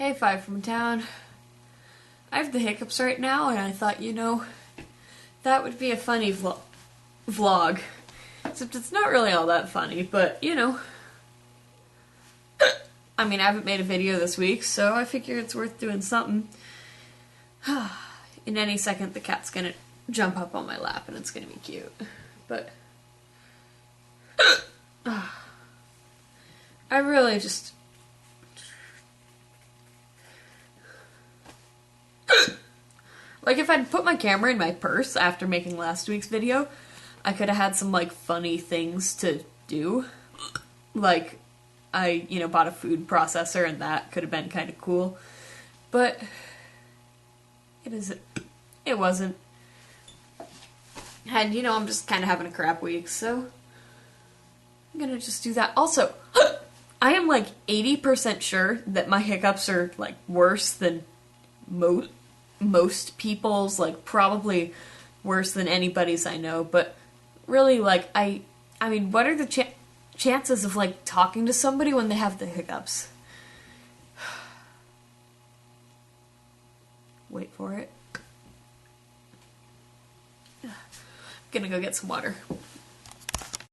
Hey, Five from town. I have the hiccups right now, and I thought, that would be a funny vlog. Except it's not really all that funny, but, I mean, I haven't made a video this week, so I figure it's worth doing something. In any second, the cat's gonna jump up on my lap, and it's gonna be cute. But I really just... Like, if I'd put my camera in my purse after making last week's video, I could have had some, like, funny things to do. Like, I, bought a food processor, and that could have been kind of cool. But it wasn't. And, I'm just kind of having a crap week, so I'm gonna just do that. Also, I am, like, 80% sure that my hiccups are, like, worse than most people's, like, probably worse than anybody's I know, but really, like, I mean, what are the chances of, like, talking to somebody when they have the hiccups? Wait for it. I'm gonna go get some water.